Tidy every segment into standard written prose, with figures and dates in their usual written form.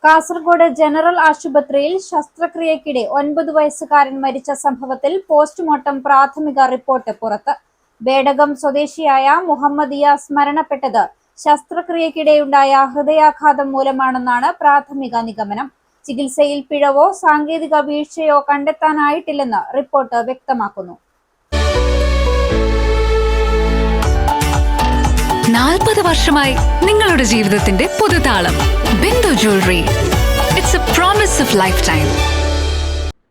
Kasaragod general ആശുപത്രിയിൽ ശസ്ത്രക്രിയയ്ക്കിടെ 9 വയസ്സുകാരൻ മരിച്ച സംഭവത്തിൽ പോസ്റ്റ്മോർട്ടം പ്രാഥമിക റിപ്പോർട്ട് പുറത്ത്. ബേഡകം സ്വദേശിയായ മുഹമ്മദ് ഇയാസ് മരണപ്പെട്ടത് ശസ്ത്രക്രിയയ്ക്കിടെയുണ്ടായ ഹൃദയാഘാതം മൂലമാണെന്നാണ് പ്രാഥമിക നിഗമനം. ചികിത്സയിൽ പിഴവോ സാങ്കേതിക വീഴ്ചയോ കണ്ടെത്താനായിട്ടില്ലെന്ന് റിപ്പോർട്ട് വ്യക്തമാക്കുന്നു. 40 വർഷമായി നിങ്ങളുടെ ജീവിതത്തിന്റെ പുതുതാളം. Bindu jewellery. It's a promise of lifetime.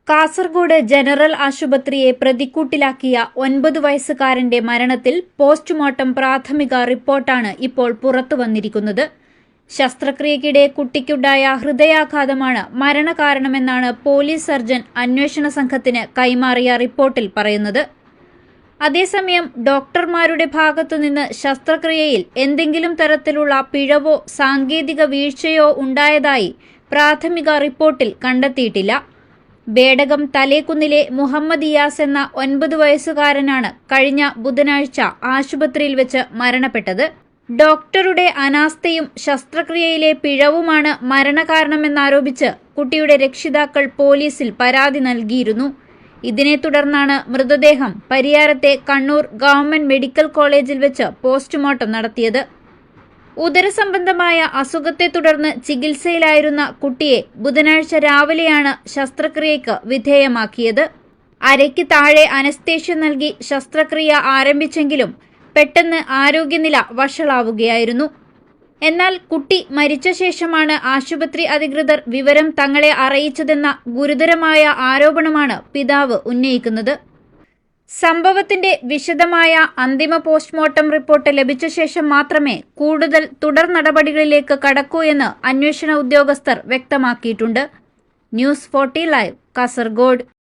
Kasaragod general ആശുപത്രിയെ പ്രതിക്കൂട്ടിലാക്കിയ 9 വയസ്സുകാരന്റെ മരണത്തിൽ പോസ്റ്റ്മോർട്ടം പ്രാഥമിക റിപ്പോർട്ടാണ് ഇപ്പോൾ പുറത്തുവന്നിരിക്കുന്നത്. ശസ്ത്രക്രിയയ്ക്കിടെ കുട്ടിക്കുണ്ടായ ഹൃദയാഘാതമാണ് മരണകാരണമെന്നാണ് പോലീസ് സർജൻ അന്വേഷണ സംഘത്തിന് കൈമാറിയ റിപ്പോർട്ടിൽ പറയുന്നത്. അതേസമയം ഡോക്ടർമാരുടെ ഭാഗത്തുനിന്ന് ശസ്ത്രക്രിയയിൽ എന്തെങ്കിലും തരത്തിലുള്ള പിഴവോ സാങ്കേതിക വീഴ്ചയോ ഉണ്ടായതായി പ്രാഥമിക റിപ്പോർട്ടിൽ കണ്ടെത്തിയിട്ടില്ല. ബേഡകം തലേക്കുന്നിലെ മുഹമ്മദ് ഇയാസ് എന്ന 9 വയസ്സുകാരനാണ് കഴിഞ്ഞ ബുധനാഴ്ച ആശുപത്രിയിൽ വെച്ച് മരണപ്പെട്ടത്. ഡോക്ടറുടെ അനാസ്ഥയും ശസ്ത്രക്രിയയിലെ പിഴവുമാണ് മരണകാരണമെന്നാരോപിച്ച് കുട്ടിയുടെ രക്ഷിതാക്കൾ പോലീസിൽ പരാതി നൽകിയിരുന്നു. ഇതിനെ തുടർന്നാണ് മൃതദേഹം പരിയാരത്തെ കണ്ണൂർ ഗവൺമെന്റ് മെഡിക്കൽ കോളേജിൽ വെച്ച് പോസ്റ്റ്മോർട്ടം നടത്തിയത്. ഉദരസംബന്ധമായ അസുഖത്തെ തുടർന്ന് ചികിത്സയിലായിരുന്ന കുട്ടിയെ ബുധനാഴ്ച രാവിലെയാണ് ശസ്ത്രക്രിയയ്ക്ക് വിധേയമാക്കിയത്. അരയ്ക്ക് താഴെ അനസ്തേഷ്യ നൽകി ശസ്ത്രക്രിയ ആരംഭിച്ചെങ്കിലും പെട്ടെന്ന് ആരോഗ്യനില വഷളാവുകയായിരുന്നു. എന്നാൽ കുട്ടി മരിച്ച ശേഷമാണ് ആശുപത്രി അധികൃതർ വിവരം തങ്ങളെ അറിയിച്ചതെന്ന ഗുരുതരമായ ആരോപണമാണ് പിതാവ് ഉന്നയിക്കുന്നത്. സംഭവത്തിന്റെ വിശദമായ അന്തിമ പോസ്റ്റ്മോർട്ടം റിപ്പോർട്ട് ലഭിച്ച ശേഷം മാത്രമേ കൂടുതൽ തുടർ നടപടികളിലേക്ക് കടക്കൂ എന്ന് അന്വേഷണ ഉദ്യോഗസ്ഥർ വ്യക്തമാക്കിയിട്ടുണ്ട്. News 40 live, Kasaragod.